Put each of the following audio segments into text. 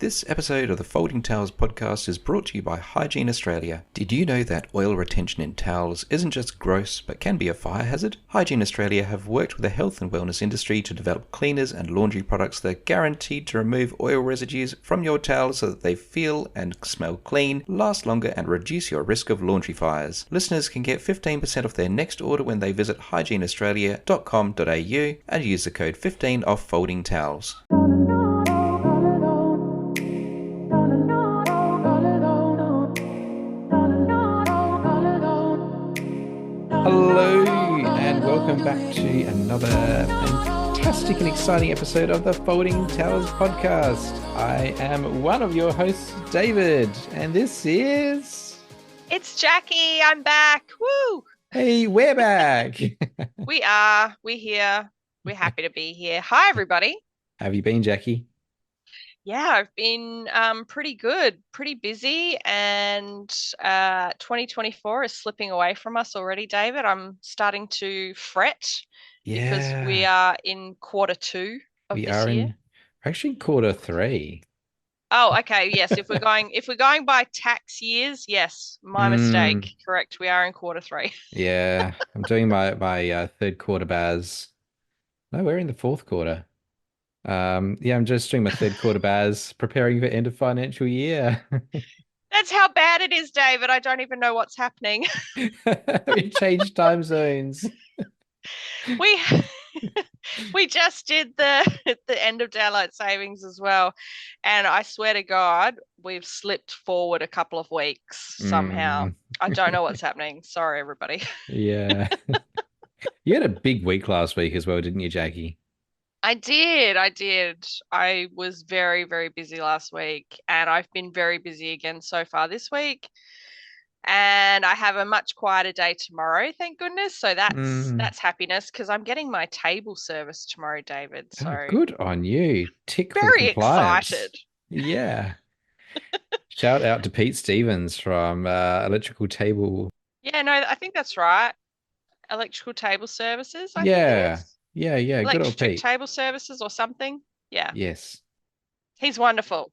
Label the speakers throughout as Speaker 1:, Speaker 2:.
Speaker 1: This episode of the Folding Towels podcast is brought to you by HY.GIENE Australia. Did you know that oil retention in towels isn't just gross but can be a fire hazard? HY.GIENE Australia have worked with the health and wellness industry to develop cleaners and laundry products that are guaranteed to remove oil residues from your towels so that they feel and smell clean, last longer and reduce your risk of laundry fires. Listeners can get 15% off their next order when they visit hygieneaustralia.com.au and use the code 15OFF-FOLDING-TOWELS. Hello and welcome back to another fantastic and exciting episode of the Folding Towers podcast. I am one of your hosts, David, and this is...
Speaker 2: It's Jackie. I'm back. Woo!
Speaker 1: Hey, we're back.
Speaker 2: We're here. We're happy to be here. Hi, everybody.
Speaker 1: How have you been, Jackie?
Speaker 2: Yeah, I've been pretty good, pretty busy, and 2024 is slipping away from us already, David. I'm starting to fret because we are in quarter two of this year.
Speaker 1: Actually in quarter three.
Speaker 2: Oh, okay. Yes, if we're going by tax years, yes, my mistake. Correct. We are in quarter three.
Speaker 1: Yeah, I'm doing my third quarter baz. No, we're in the fourth quarter. Yeah, I'm just doing my third quarter baz, preparing for end of financial year.
Speaker 2: That's how bad it is, David. I don't even know what's happening.
Speaker 1: We changed time zones.
Speaker 2: We just did the end of daylight savings as well, and I swear to God, we've slipped forward a couple of weeks somehow. I don't know what's happening. Sorry, everybody.
Speaker 1: Yeah. You had a big week last week as well, didn't you, Jackie?
Speaker 2: I did. I was very, very busy last week, and I've been very busy again so far this week. And I have a much quieter day tomorrow, thank goodness. So that's happiness because I'm getting my table service tomorrow, David.
Speaker 1: Oh,
Speaker 2: So
Speaker 1: good on you. Tick for the
Speaker 2: very
Speaker 1: compliance.
Speaker 2: excited.
Speaker 1: Yeah. Shout out to Pete Stevens from Electrical Table.
Speaker 2: Yeah, no, I think that's right. Electrical table services, I think it
Speaker 1: Yeah.
Speaker 2: is.
Speaker 1: Yeah. Good old
Speaker 2: Electric
Speaker 1: Pete.
Speaker 2: table services or something. Yeah.
Speaker 1: Yes.
Speaker 2: He's wonderful.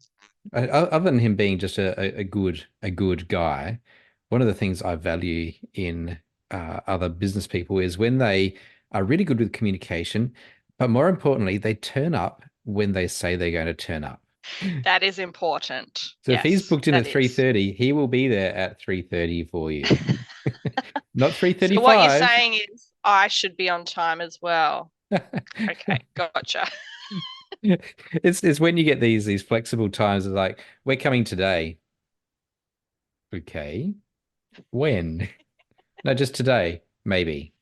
Speaker 1: Other than him being just a good guy, one of the things I value in other business people is when they are really good with communication, but more importantly, they turn up when they say they're going to turn up.
Speaker 2: That is important.
Speaker 1: So if he's
Speaker 2: Yes,
Speaker 1: booked in at
Speaker 2: that is.
Speaker 1: 3:30, he will be there at 3:30 for you. Not
Speaker 2: So what you're
Speaker 1: 3:35.
Speaker 2: saying is I should be on time as well. Okay, gotcha.
Speaker 1: It's when you get these flexible times of like, we're coming today. Okay. When? No, just today, maybe.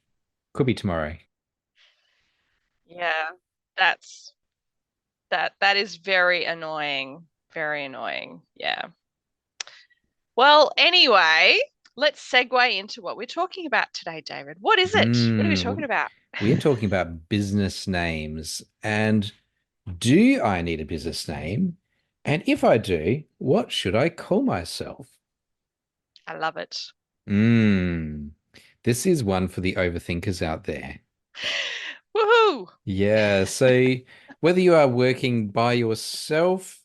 Speaker 1: Could be tomorrow.
Speaker 2: Yeah, that's that is very annoying. Very annoying. Yeah. Well, anyway, let's segue into what we're talking about today, David. What is it? What are we talking about?
Speaker 1: We are talking about business names. And do I need a business name? And if I do, what should I call myself?
Speaker 2: I love it.
Speaker 1: This is one for the overthinkers out there.
Speaker 2: Woohoo!
Speaker 1: Yeah, so whether you are working by yourself,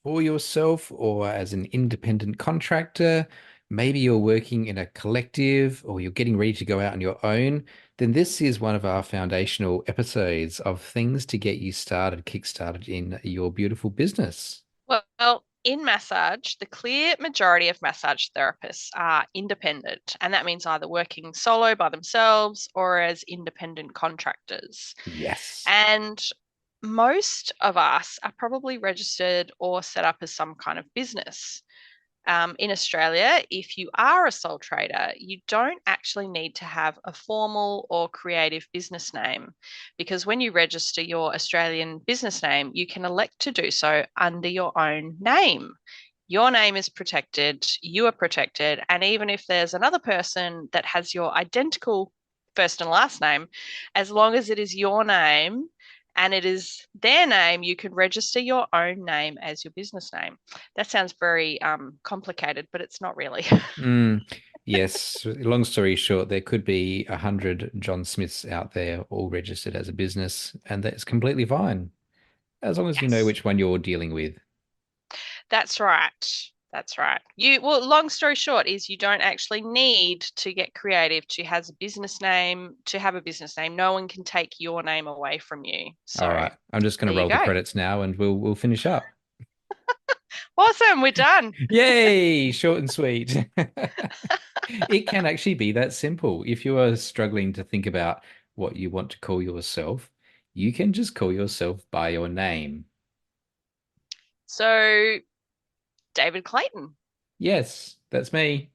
Speaker 1: for yourself, or as an independent contractor, maybe you're working in a collective or you're getting ready to go out on your own, then this is one of our foundational episodes of things to get you started, kickstarted in your beautiful business.
Speaker 2: Well, in massage, the clear majority of massage therapists are independent, and that means either working solo by themselves or as independent contractors.
Speaker 1: Yes.
Speaker 2: And most of us are probably registered or set up as some kind of business. In Australia, if you are a sole trader, you don't actually need to have a formal or creative business name because when you register your Australian business name, you can elect to do so under your own name. Your name is protected, you are protected, and even if there's another person that has your identical first and last name, as long as it is your name, and it is their name, you can register your own name as your business name. That sounds very complicated, but it's not really.
Speaker 1: Yes. Long story short, there could be 100 John Smiths out there all registered as a business, and that's completely fine, as long as you know
Speaker 2: Yes.
Speaker 1: which one you're dealing with.
Speaker 2: That's right. That's right. Long story short is you don't actually need to get creative to have a business name. No one can take your name away from you.
Speaker 1: All
Speaker 2: So
Speaker 1: right. I'm just going
Speaker 2: there
Speaker 1: to
Speaker 2: you
Speaker 1: roll the
Speaker 2: go.
Speaker 1: credits now and we'll finish up.
Speaker 2: Awesome. We're done.
Speaker 1: Yay! Short and sweet. It can actually be that simple. If you are struggling to think about what you want to call yourself, you can just call yourself by your name.
Speaker 2: So David Clayton.
Speaker 1: Yes, that's me.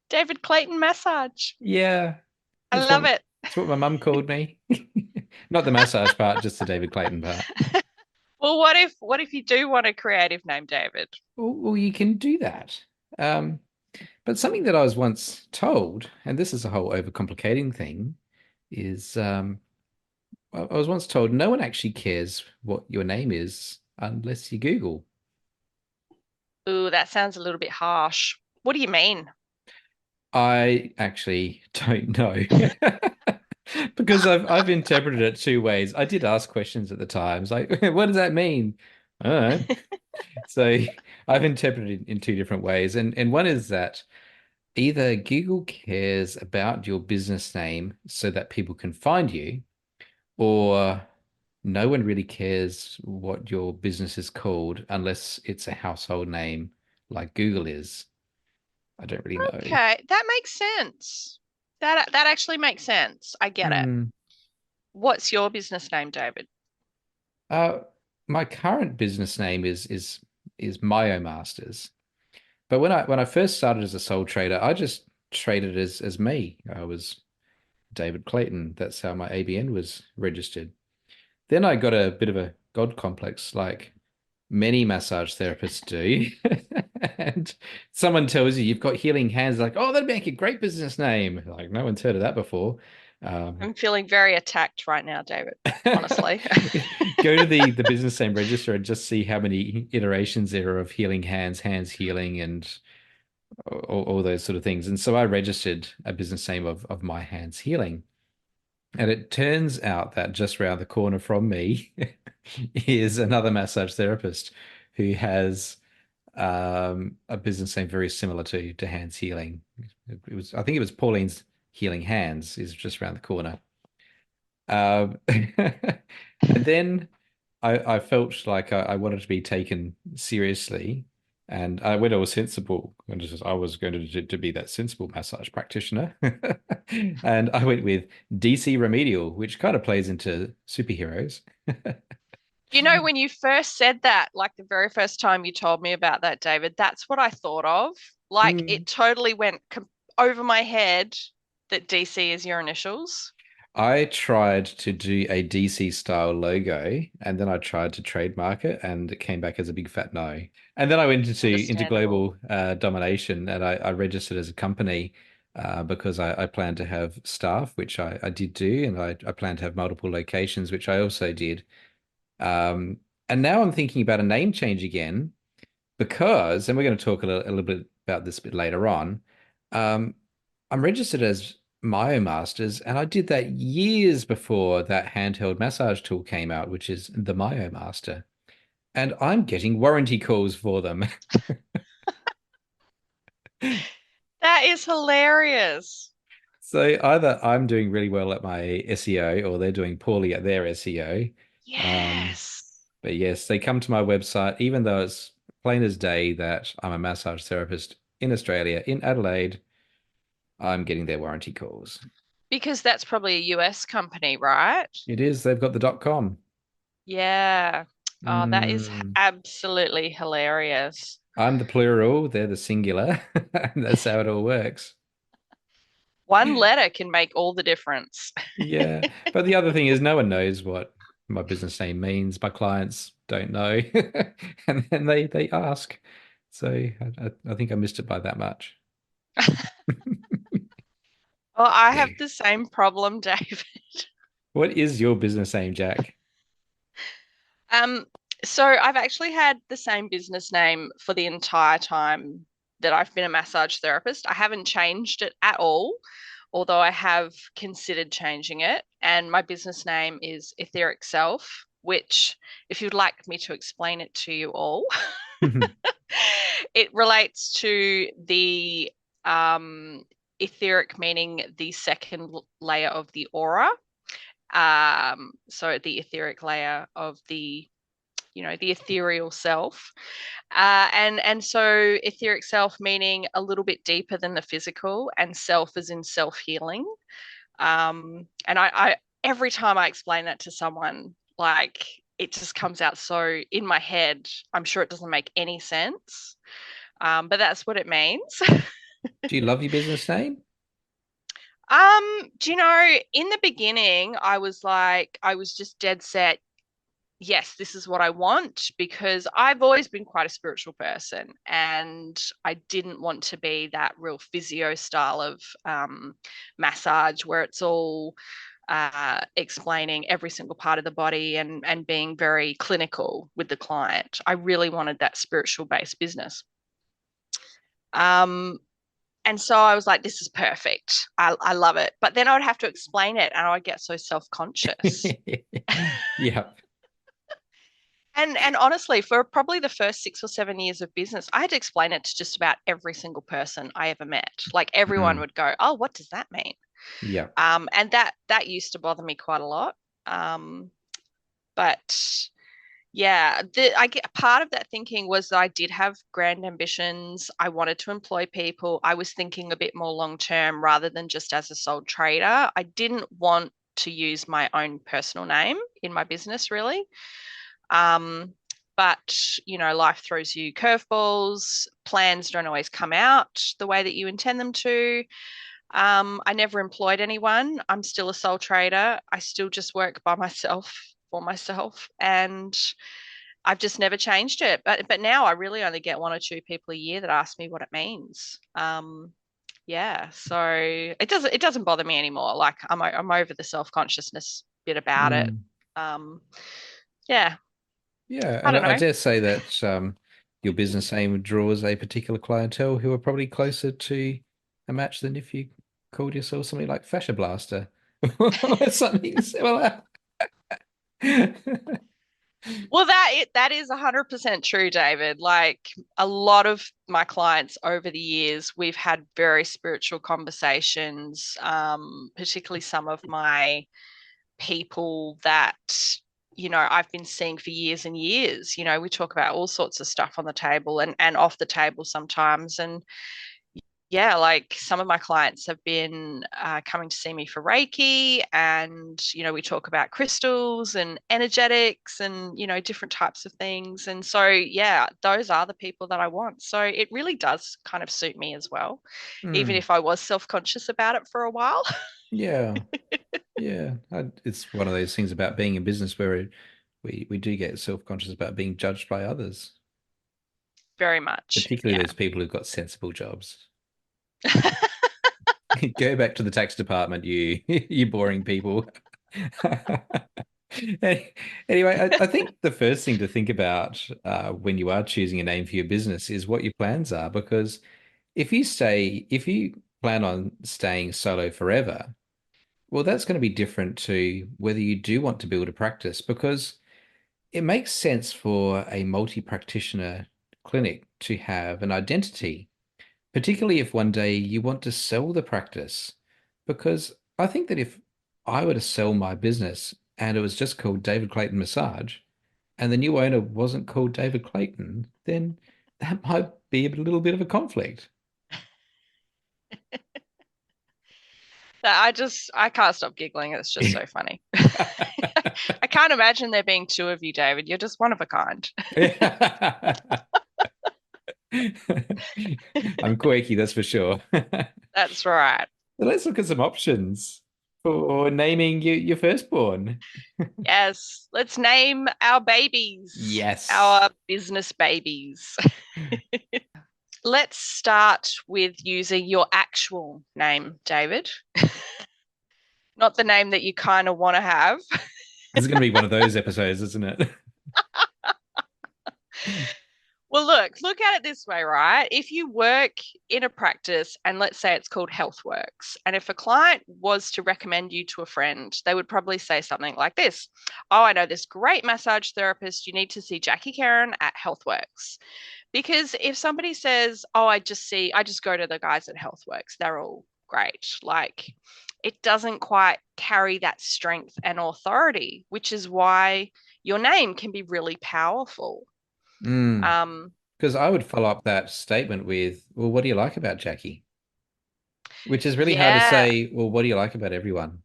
Speaker 2: David Clayton massage.
Speaker 1: Yeah,
Speaker 2: I
Speaker 1: that's
Speaker 2: love
Speaker 1: what
Speaker 2: it.
Speaker 1: that's what my mum called me. Not the massage part, just the David Clayton part.
Speaker 2: Well, what if you do want a creative name, David?
Speaker 1: Well, you can do that. Um, but something that I was once told, and this is a whole overcomplicating thing, is I was once told no one actually cares what your name is unless you Google.
Speaker 2: Ooh, that sounds a little bit harsh. What do you mean?
Speaker 1: I actually don't know. Because I've interpreted it two ways. I did ask questions at the times, like, what does that mean? I don't know. So I've interpreted it in two different ways. And one is that either Google cares about your business name so that people can find you, or no one really cares what your business is called unless it's a household name like Google is. I don't really know.
Speaker 2: Okay, that makes sense. That actually makes sense. I get it.
Speaker 1: Hmm.
Speaker 2: What's your business name, David?
Speaker 1: Uh, my current business name is MyoMasters. But when I first started as a sole trader, I just traded as me. I was David Clayton. That's how my ABN was registered. Then I got a bit of a God complex, like many massage therapists do. And someone tells you you've got healing hands, like, oh, that'd make a great business name. Like, no one's heard of that before. Um,
Speaker 2: I'm feeling very attacked right now, David, honestly.
Speaker 1: Go to the business name register and just see how many iterations there are of healing hands, hands healing, and all those sort of things. And so I registered a business name of My Hands Healing. And it turns out that just around the corner from me is another massage therapist who has a business name very similar to Hands Healing. I think it was Pauline's Healing Hands is just around the corner. And then I felt like I wanted to be taken seriously, and I went all sensible. And I was going to be that sensible massage practitioner, and I went with DC Remedial, which kind of plays into superheroes.
Speaker 2: When you first said that, like the very first time you told me about that, David, that's what I thought of. Like
Speaker 1: Mm.
Speaker 2: it totally went over my head that DC is your initials.
Speaker 1: I tried to do a DC style logo, and then I tried to trademark it, and it came back as a big fat no. And then I went into
Speaker 2: Understandable.
Speaker 1: global domination, and I registered as a company because I planned to have staff, which I did do, and I planned to have multiple locations, which I also did. Um, and now I'm thinking about a name change again because, and we're going to talk a little bit about this a bit later on. Um, I'm registered as MyoMasters, and I did that years before that handheld massage tool came out, which is the MyoMaster. And I'm getting warranty calls for them.
Speaker 2: That is hilarious.
Speaker 1: So either I'm doing really well at my SEO or they're doing poorly at their SEO. Um,
Speaker 2: Yes.
Speaker 1: but yes, they come to my website, even though it's plain as day that I'm a massage therapist in Australia, in Adelaide, I'm getting their warranty calls.
Speaker 2: Because that's probably a US company, right?
Speaker 1: It is, they've got the .com.
Speaker 2: Yeah. Oh, that is
Speaker 1: Mm.
Speaker 2: absolutely hilarious.
Speaker 1: I'm the plural, they're the singular. And that's how it all works.
Speaker 2: One letter can make all the difference.
Speaker 1: Yeah. But the other thing is, no one knows what my business name means. My clients don't know. And then they ask. So I think I missed it by that much.
Speaker 2: Well, I have the same problem, David.
Speaker 1: What is your business name, Jack?
Speaker 2: Um, so I've actually had the same business name for the entire time that I've been a massage therapist. I haven't changed it at all, although I have considered changing it. And my business name is Etheric Self, which, if you'd like me to explain it to you all, It relates to the etheric, meaning the second layer of the aura. So the etheric layer of the ethereal self. And so etheric self meaning a little bit deeper than the physical, and self is in self healing. And I every time I explain that to someone, like it just comes out so in my head. I'm sure it doesn't make any sense, but that's what it means.
Speaker 1: Do you love your business name?
Speaker 2: Do you know, in the beginning, I was just dead set, yes, this is what I want, because I've always been quite a spiritual person and I didn't want to be that real physio style of massage where it's all explaining every single part of the body and being very clinical with the client. I really wanted that spiritual based business. Um, and so I was like, this is perfect. I love it. But then I would have to explain it and I would get so self conscious.
Speaker 1: Yeah.
Speaker 2: And honestly, for probably the first 6 or 7 years of business, I had to explain it to just about every single person I ever met. Like everyone
Speaker 1: Mm.
Speaker 2: would go, "Oh, what does that mean?"
Speaker 1: Yeah.
Speaker 2: And that used to bother me quite a lot. But yeah, I get part of that thinking was that I did have grand ambitions. I wanted to employ people. I was thinking a bit more long term rather than just as a sole trader. I didn't want to use my own personal name in my business, really. Um, but life throws you curveballs. Plans don't always come out the way that you intend them to. I never employed anyone. I'm still a sole trader. I still just work by myself for myself, and I've just never changed it. But now I really only get one or two people a year that ask me what it means. Yeah, so it doesn't bother me anymore. Like I'm over the self consciousness bit about it.
Speaker 1: Mm.
Speaker 2: Um, yeah,
Speaker 1: Yeah,
Speaker 2: I
Speaker 1: and
Speaker 2: don't
Speaker 1: I
Speaker 2: know.
Speaker 1: dare say that your business name draws a particular clientele who are probably closer to a match than if you called yourself something like Fascia Blaster or something similar.
Speaker 2: Well, that is 100% true, David. Like a lot of my clients over the years, we've had very spiritual conversations, particularly some of my people that, I've been seeing for years and years. We talk about all sorts of stuff on the table and off the table sometimes. And yeah, like some of my clients have been coming to see me for Reiki, and we talk about crystals and energetics and different types of things. And so, yeah, those are the people that I want. So it really does kind of suit me as well, even
Speaker 1: Mm,
Speaker 2: if I was self-conscious about it for a while.
Speaker 1: yeah, yeah. It's one of those things about being in business where we do get self-conscious about being judged by others,
Speaker 2: Very much,
Speaker 1: particularly
Speaker 2: yeah.
Speaker 1: those people who've got sensible jobs. Go back to the tax department, you you boring people. Anyway, I think the first thing to think about when you are choosing a name for your business is what your plans are, because if you plan on staying solo forever, well, that's going to be different to whether you do want to build a practice, because it makes sense for a multi-practitioner clinic to have an identity, particularly if one day you want to sell the practice. Because I think that if I were to sell my business and it was just called David Clayton Massage, and the new owner wasn't called David Clayton, then that might be a little bit of a conflict.
Speaker 2: I can't stop giggling. It's just so funny. I can't imagine there being two of you, David. You're just one of a kind.
Speaker 1: I'm quirky, that's for sure.
Speaker 2: That's right.
Speaker 1: Well, let's look at some options for naming your firstborn.
Speaker 2: Yes, let's name our babies,
Speaker 1: Yes.
Speaker 2: our business babies. Let's start with using your actual name, David, not the name that you kind of want to have.
Speaker 1: This is going to be one of those episodes, isn't it?
Speaker 2: Well, look at it this way, right? If you work in a practice and let's say it's called HealthWorks, and if a client was to recommend you to a friend, they would probably say something like this: "Oh, I know this great massage therapist. You need to see Jackie Karen at HealthWorks." Because if somebody says, "Oh, I just go to the guys at HealthWorks, they're all great," like it doesn't quite carry that strength and authority, which is why your name can be really powerful.
Speaker 1: Mm.
Speaker 2: Um,
Speaker 1: Because I would follow up that statement with, well, what do you like about Jackie? Which is really hard to
Speaker 2: yeah,
Speaker 1: say, well, what do you like about everyone?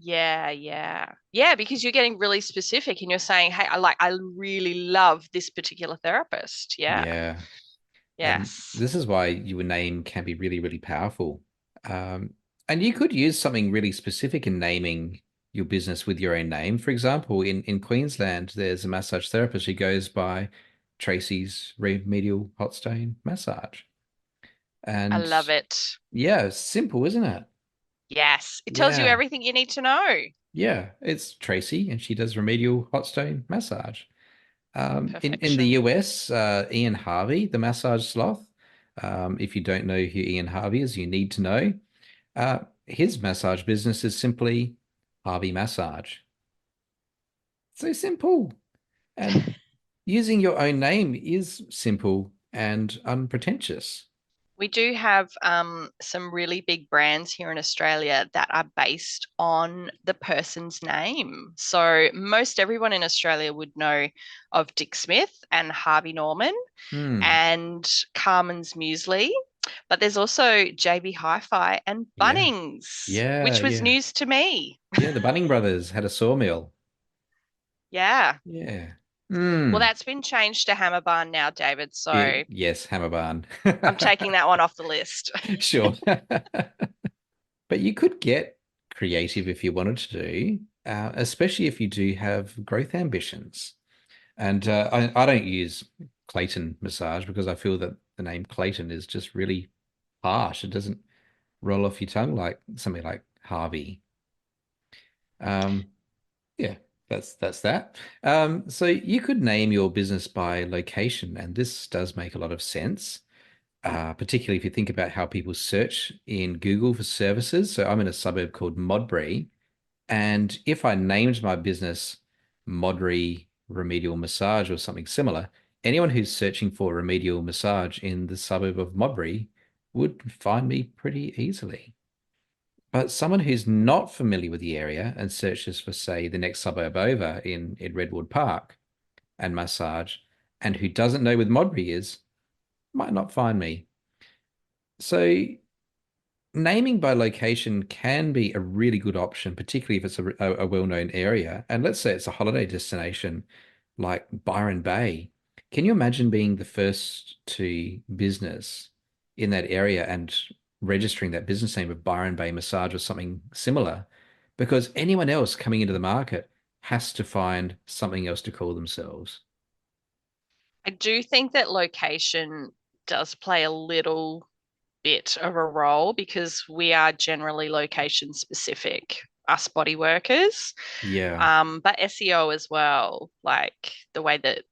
Speaker 2: yeah, because you're getting really specific and you're saying, "Hey, I really love this particular therapist." Yeah,
Speaker 1: Yeah. And
Speaker 2: yes,
Speaker 1: this is why your name can be really, really powerful. Um, and you could use something really specific in naming your business with your own name. For example, in Queensland, there's a massage therapist who goes by Tracy's Remedial Hot Stone Massage.
Speaker 2: I
Speaker 1: And
Speaker 2: love it.
Speaker 1: yeah, simple, isn't it?
Speaker 2: Yes, it tells you
Speaker 1: Yeah.
Speaker 2: everything you need to know.
Speaker 1: Yeah. It's Tracy and she does remedial hot stone massage. In the
Speaker 2: Perfection.
Speaker 1: US, Ian Harvey, the massage sloth. If you don't know who Ian Harvey is, you need to know. His massage business is simply Harvey Massage. So simple. And using your own name is simple and unpretentious.
Speaker 2: We do have some really big brands here in Australia that are based on the person's name. So most everyone in Australia would know of Dick Smith and Harvey Norman
Speaker 1: Hmm.
Speaker 2: and Carmen's Muesli. But there's also JB Hi-Fi and
Speaker 1: Yeah.
Speaker 2: Bunnings,
Speaker 1: Yeah.
Speaker 2: which was
Speaker 1: Yeah.
Speaker 2: news to me.
Speaker 1: Yeah. The Bunning brothers had a sawmill.
Speaker 2: Yeah.
Speaker 1: Yeah.
Speaker 2: Well,
Speaker 1: Hmm.
Speaker 2: that's been changed to Hammer Barn now, David. So
Speaker 1: Yes, Hammer Barn.
Speaker 2: I'm taking that one off the list.
Speaker 1: Sure. But you could get creative if you wanted to, especially if you do have growth ambitions. And I don't use Clayton massage because I feel that the name Clayton is just really harsh. It doesn't roll off your tongue like something like Harvey. Um, yeah, that's that. So you could name your business by location, and this does make a lot of sense. Particularly if you think about how people search in Google for services. So I'm in a suburb called Modbury, and if I named my business Modbury Remedial Massage or something similar, anyone who's searching for remedial massage in the suburb of Modbury would find me pretty easily. But someone who's not familiar with the area and searches for, say, the next suburb over in Redwood Park and massage, and who doesn't know where Modbury is, might not find me. So naming by location can be a really good option, particularly if it's a well-known area. And let's say it's a holiday destination like Byron Bay. Can you imagine being the first to business in that area and registering that business name of Byron Bay Massage or something similar? Because anyone else coming into the market has to find something else to call themselves.
Speaker 2: I do think that location does play a little bit of a role because we are generally location specific, us body workers,
Speaker 1: Yeah.
Speaker 2: but SEO as well, like the way that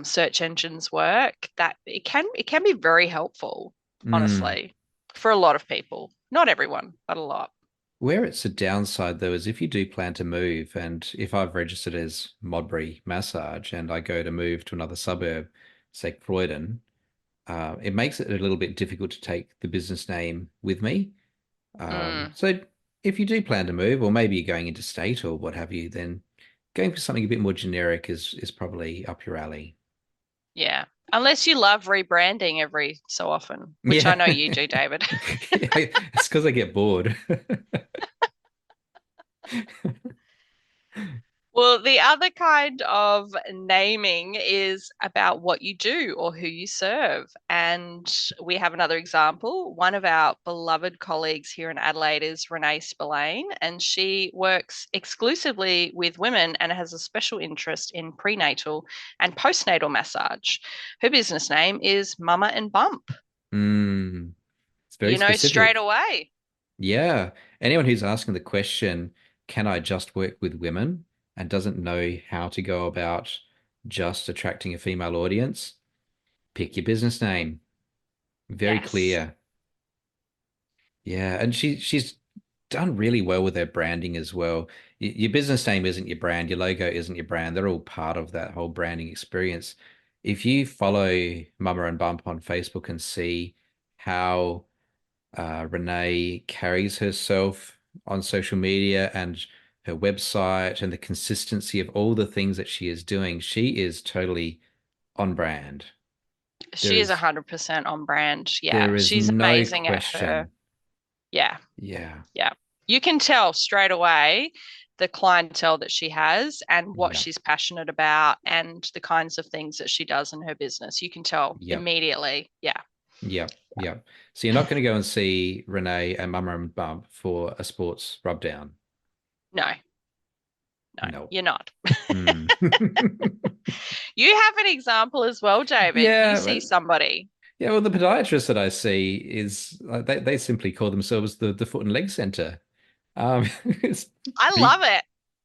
Speaker 2: search engines work, that it can be very helpful,
Speaker 1: Mm.
Speaker 2: honestly, for a lot of people. Not everyone, but a lot.
Speaker 1: Where it's a downside though is if you do plan to move, and if I've registered as Modbury Massage and I go to move to another suburb, say Croydon, it makes it a little bit difficult to take the business name with me.
Speaker 2: Mm,
Speaker 1: So if you do plan to move, or maybe you're going interstate or what have you, then going for something a bit more generic is probably up your alley.
Speaker 2: yeah. Unless you love rebranding every so often, which I
Speaker 1: Yeah.
Speaker 2: know you do, David.
Speaker 1: It's because I get bored.
Speaker 2: Well, the other kind of naming is about what you do or who you serve. And we have another example. One of our beloved colleagues here in Adelaide is Renee Spillane, and she works exclusively with women and has a special interest in prenatal and postnatal massage. Her business name is Mama and Bump.
Speaker 1: Mm, it's very
Speaker 2: You know straight
Speaker 1: specific.
Speaker 2: away.
Speaker 1: Yeah. Anyone who's asking the question, can I just work with women and doesn't know how to go about just attracting a female audience, pick your business name. Very
Speaker 2: Yes.
Speaker 1: clear. Yeah, and she's done really well with her branding as well. Your business name isn't your brand, your logo isn't your brand. They're all part of that whole branding experience. if you follow Mama and Bump on Facebook and see how Renee carries herself on social media and her website and the consistency of all the things that she is doing, she is totally on brand. There
Speaker 2: She is
Speaker 1: is
Speaker 2: 100% on brand. Yeah,
Speaker 1: there is
Speaker 2: she's
Speaker 1: no
Speaker 2: amazing at her.
Speaker 1: question.
Speaker 2: Yeah,
Speaker 1: Yeah,
Speaker 2: yeah. You can tell straight away the clientele that she has and what
Speaker 1: yeah,
Speaker 2: she's passionate about and the kinds of things that she does in her business. You can tell
Speaker 1: yep,
Speaker 2: immediately. Yeah.
Speaker 1: yep, yep. So you're not going to go and see Renee and Mama and Bump for a sports rub down.
Speaker 2: No, no,
Speaker 1: No.
Speaker 2: you're not.
Speaker 1: Hmm.
Speaker 2: You have an example as well, David. You
Speaker 1: Yeah,
Speaker 2: see somebody.
Speaker 1: yeah. Well, the podiatrist that I see is they simply call themselves the Foot and Leg Center. It's
Speaker 2: I
Speaker 1: pretty
Speaker 2: love it.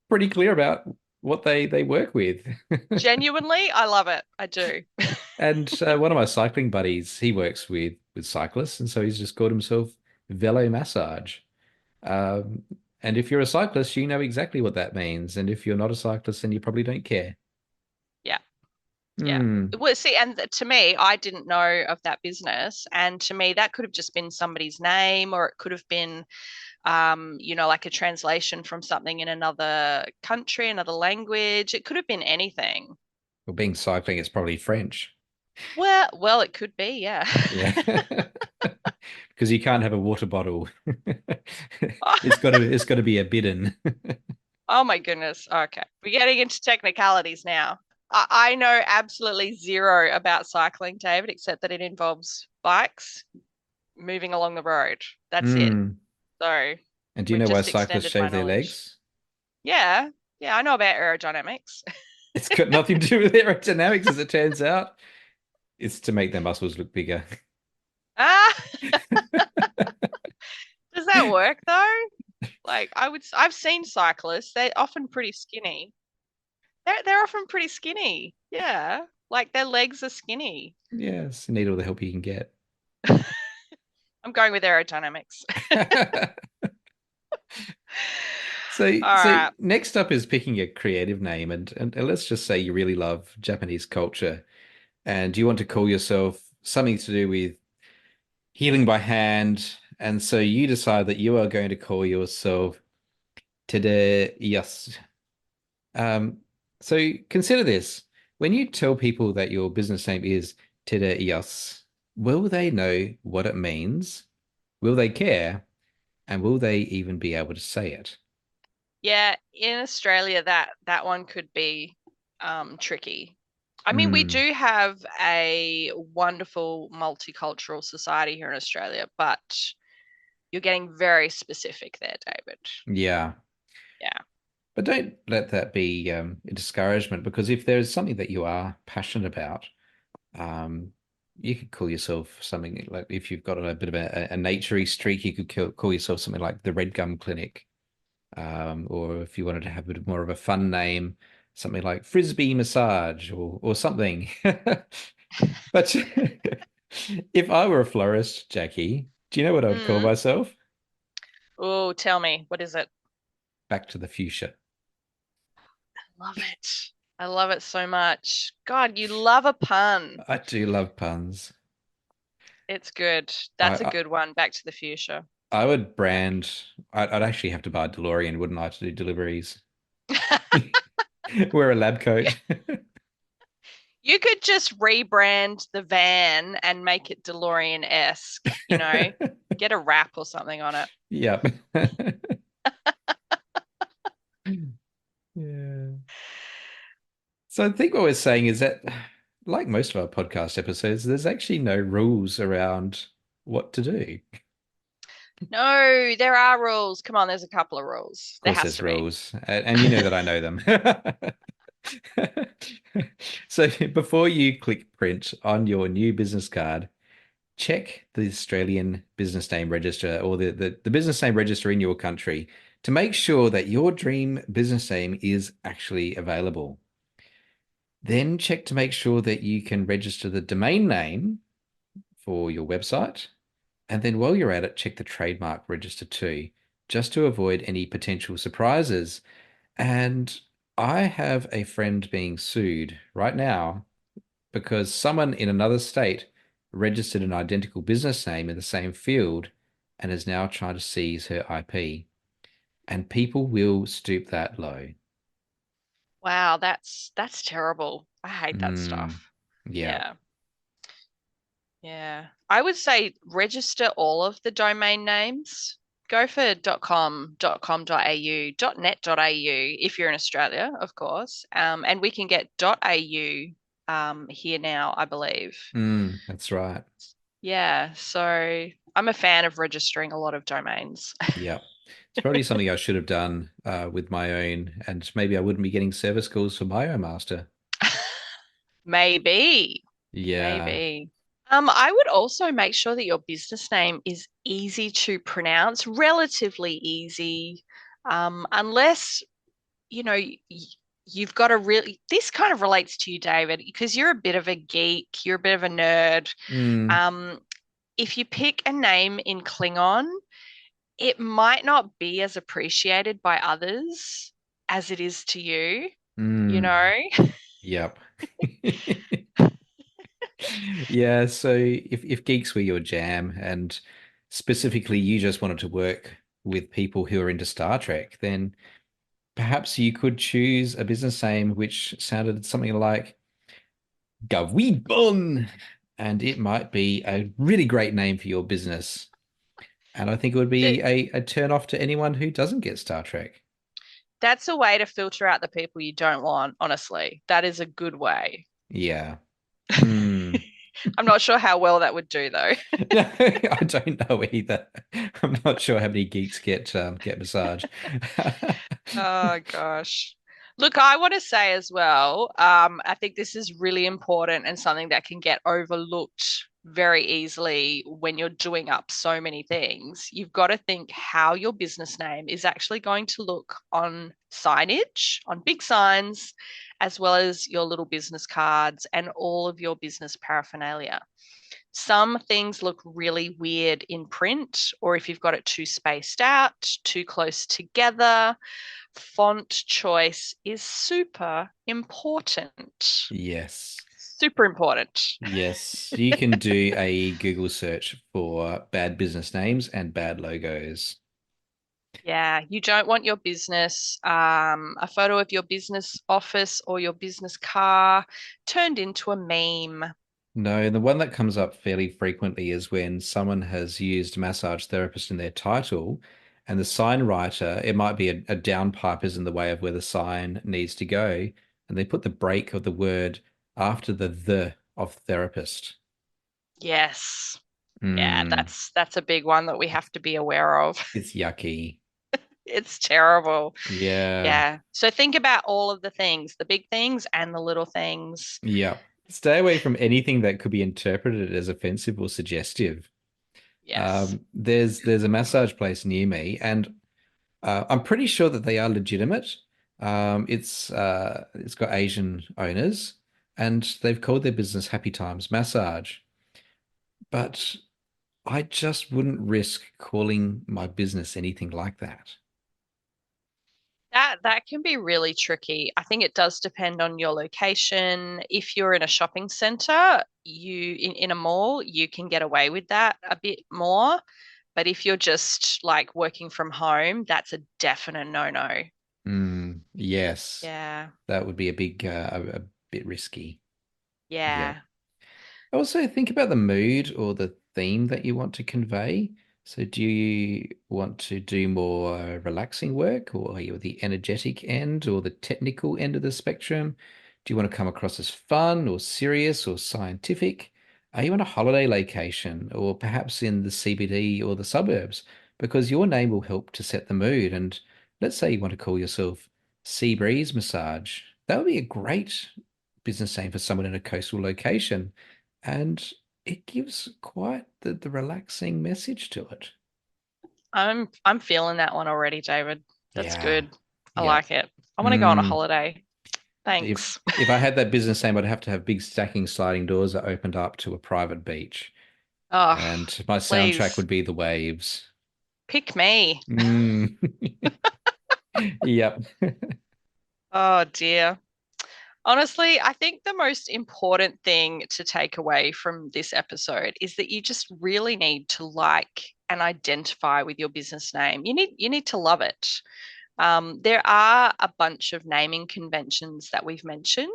Speaker 1: pretty clear about what they work with.
Speaker 2: Genuinely, I love it. I do.
Speaker 1: And one of my cycling buddies, he works with cyclists, and so he's just called himself Velo Massage. Um, and if you're a cyclist, you know exactly what that means. And if you're not a cyclist, then you probably don't care.
Speaker 2: Yeah. Yeah.
Speaker 1: Hmm.
Speaker 2: Well, see, and to me, I didn't know of that business. And to me, that could have just been somebody's name, or it could have been, like a translation from something in another country, another language. It could have been anything.
Speaker 1: Well, being cycling, it's probably French.
Speaker 2: Well, it could be, yeah.
Speaker 1: Yeah. Because you can't have a water bottle. It's got to be a bidon.
Speaker 2: Oh my goodness. Okay. We're getting into technicalities now. I know absolutely zero about cycling, David, except that it involves bikes moving along the road. That's it.
Speaker 1: Hmm.
Speaker 2: So
Speaker 1: And do you
Speaker 2: we've
Speaker 1: know why
Speaker 2: just
Speaker 1: cyclists
Speaker 2: extended my
Speaker 1: shave their
Speaker 2: knowledge.
Speaker 1: legs?
Speaker 2: Yeah. Yeah, I know about aerodynamics.
Speaker 1: It's got nothing to do with aerodynamics, as it turns out. It's to make their muscles look bigger.
Speaker 2: Ah, does that work though? Like I've seen cyclists, they're often pretty skinny. They're often pretty skinny. Yeah. Like their legs are skinny.
Speaker 1: Yes, you need all the help you can get.
Speaker 2: I'm going with aerodynamics.
Speaker 1: So,
Speaker 2: All
Speaker 1: so
Speaker 2: right.
Speaker 1: next up is picking a creative name, and let's just say you really love Japanese culture, and you want to call yourself something to do with healing by hand, and so you decide that you are going to call yourself Tede Yes. Um, so consider this. When you tell people that your business name is Tede Yes, will they know what it means? Will they care? And will they even be able to say it?
Speaker 2: Yeah, in Australia that one could be tricky. I mean, we
Speaker 1: Hmm.
Speaker 2: do have a wonderful multicultural society here in Australia, but you're getting very specific there, David.
Speaker 1: Yeah.
Speaker 2: Yeah.
Speaker 1: But don't let that be a discouragement because if there's something that you are passionate about, um, you could call yourself something like if you've got a bit of a naturey streak, you could call yourself something like the Red Gum Clinic. Or if you wanted to have a bit more of a fun name, something like Frisbee Massage or something. But if I were a florist, Jackie, do you know what I would call
Speaker 2: Mm.
Speaker 1: myself?
Speaker 2: Oh, tell me, what is it?
Speaker 1: Back to the fuchsia.
Speaker 2: Love it. I love it so much. God, you love a pun.
Speaker 1: I do love puns.
Speaker 2: It's good.
Speaker 1: I,
Speaker 2: That's a
Speaker 1: I
Speaker 2: good one. Back to the future.
Speaker 1: I would brand. I'd actually have to buy a DeLorean, wouldn't I, to do deliveries? Wear a lab coat.
Speaker 2: You could just rebrand the van and make it DeLorean-esque, get a wrap or something on it.
Speaker 1: Yep. Yeah. So I think what we're saying is that, like most of our podcast episodes, there's actually no rules around what to do.
Speaker 2: No, there are rules. Come on, there's a couple of rules.
Speaker 1: Of
Speaker 2: There
Speaker 1: course,
Speaker 2: has
Speaker 1: there's
Speaker 2: to be.
Speaker 1: rules, and you know that I know them. So before you click print on your new business card, check the Australian Business Name Register or the business name register in your country to make sure that your dream business name is actually available. Then check to make sure that you can register the domain name for your website. And then while you're at it, check the trademark register too, just to avoid any potential surprises. And I have a friend being sued right now because someone in another state registered an identical business name in the same field and is now trying to seize her IP. And people will stoop that low.
Speaker 2: Wow, that's terrible. I hate that
Speaker 1: Mm,
Speaker 2: stuff.
Speaker 1: yeah.
Speaker 2: Yeah. Yeah. I would say register all of the domain names. Go for .com, .com.au, .net.au if you're in Australia, of course. And we can get .au here now, I believe.
Speaker 1: That's right.
Speaker 2: Yeah. So I'm a fan of registering a lot of domains.
Speaker 1: Yeah. It's probably something I should have done with my own, and maybe I wouldn't be getting service calls for my own master.
Speaker 2: Maybe.
Speaker 1: Yeah.
Speaker 2: Maybe. I would also make sure that your business name is easy to pronounce, relatively easy, unless, you know, you've got a really, this kind of relates to you, David, because you're a bit of a geek, you're a bit of a nerd.
Speaker 1: Mm,
Speaker 2: Um, if you pick a name in Klingon, it might not be as appreciated by others as it is to you, you
Speaker 1: mm,
Speaker 2: know?
Speaker 1: yep. Yeah, so if geeks were your jam and specifically you just wanted to work with people who are into Star Trek, then perhaps you could choose a business name which sounded something like Gavibon, and it might be a really great name for your business. And I think it would be a turn off to anyone who doesn't get Star Trek.
Speaker 2: That's a way to filter out the people you don't want, honestly. That is a good way.
Speaker 1: Yeah. Hmm.
Speaker 2: I'm not sure how well that would do, though.
Speaker 1: No, I don't know either. I'm not sure how many geeks get massage.
Speaker 2: Oh gosh. Look, I want to say as well, I think this is really important and something that can get overlooked very easily when you're doing up so many things. You've got to think how your business name is actually going to look on signage, on big signs, as well as your little business cards and all of your business paraphernalia. Some things look really weird in print, or if you've got it too spaced out, too close together. Font choice is super important.
Speaker 1: Yes.
Speaker 2: Super important.
Speaker 1: Yes. You can do a Google search for bad business names and bad logos.
Speaker 2: Yeah, you don't want your business, a photo of your business office or your business car turned into a meme.
Speaker 1: No, the one that comes up fairly frequently is when someone has used massage therapist in their title, and the sign writer, it might be a downpipe is in the way of where the sign needs to go, and they put the break of the word after the of therapist.
Speaker 2: Yes. Yeah,
Speaker 1: Mm,
Speaker 2: that's a big one that we have to be aware of.
Speaker 1: it's yucky.
Speaker 2: It's terrible.
Speaker 1: Yeah.
Speaker 2: Yeah. So think about all of the things, the big things and the little things.
Speaker 1: Yeah. Stay away from anything that could be interpreted as offensive or suggestive.
Speaker 2: Yes.
Speaker 1: There's a massage place near me, and I'm pretty sure that they are legitimate. It's got Asian owners, and they've called their business Happy Times Massage. But I just wouldn't risk calling my business anything like that.
Speaker 2: That can be really tricky. I think it does depend on your location. If you're in a shopping center, in a mall, you can get away with that a bit more. But if you're just like working from home, that's a definite no-no.
Speaker 1: Yes,
Speaker 2: Yeah.
Speaker 1: that would be a bit risky. Yep.
Speaker 2: Yeah.
Speaker 1: Also, think about the mood or the theme that you want to convey. So, do you want to do more relaxing work, or are you at the energetic end or the technical end of the spectrum? Do you want to come across as fun or serious or scientific? Are you on a holiday location or perhaps in the CBD or the suburbs? Because your name will help to set the mood. And let's say you want to call yourself Sea Breeze Massage. That would be a great business name for someone in a coastal location, and it gives quite the relaxing message to it.
Speaker 2: I'm feeling that one already, David. That's
Speaker 1: Yeah.
Speaker 2: good. I
Speaker 1: Yeah.
Speaker 2: like it. I want to go on a
Speaker 1: Mm.
Speaker 2: holiday.
Speaker 1: If
Speaker 2: Thanks.
Speaker 1: if I had that business name, I'd have to have big stacking sliding doors that opened up to a private beach.
Speaker 2: Oh,
Speaker 1: And my soundtrack
Speaker 2: please
Speaker 1: would be the waves.
Speaker 2: pick me.
Speaker 1: Mm. Yep.
Speaker 2: Oh dear. Honestly, I think the most important thing to take away from this episode is that you just really need to like and identify with your business name. You need to love it. There are a bunch of naming conventions that we've mentioned,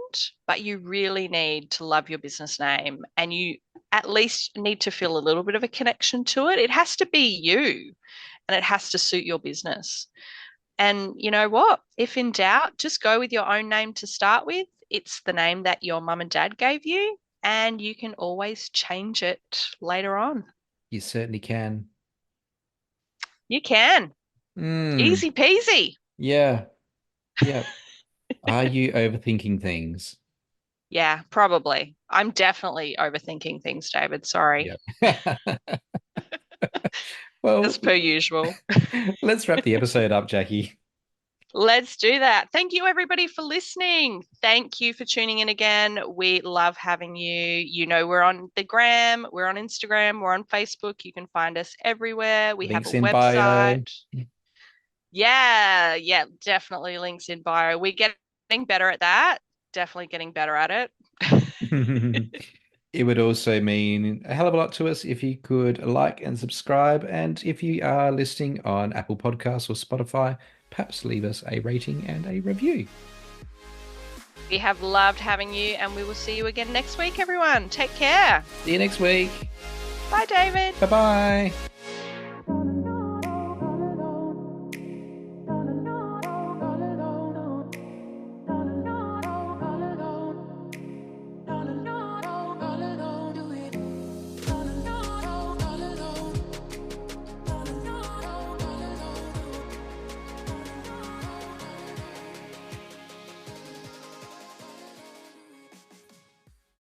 Speaker 2: but you really need to love your business name and you at least need to feel a little bit of a connection to it. It has to be you and it has to suit your business. And you know what? If in doubt, just go with your own name to start with. It's the name that your mum and dad gave you, and you can always change it later on.
Speaker 1: You certainly can.
Speaker 2: You can.
Speaker 1: Mm,
Speaker 2: Easy peasy.
Speaker 1: yeah. Yeah. Are you overthinking things?
Speaker 2: Yeah, probably. I'm definitely overthinking things, David. Sorry.
Speaker 1: Yep. Well,
Speaker 2: As per usual.
Speaker 1: let's wrap the episode up, Jackie.
Speaker 2: Let's do that. Thank you, everybody, for listening. Thank you for tuning in again. We love having you. You know, we're on the gram, we're on Instagram, we're on Facebook. You can find us everywhere. We have a
Speaker 1: Links in bio.
Speaker 2: website. Yeah, yeah, definitely links in bio. We're getting better at that. Definitely getting better at it.
Speaker 1: It would also mean a hell of a lot to us if you could like and subscribe. And if you are listening on Apple Podcasts or Spotify, perhaps leave us a rating and a review.
Speaker 2: We have loved having you, and we will see you again next week, everyone. Take care.
Speaker 1: See you next week.
Speaker 2: Bye, David.
Speaker 1: Bye bye.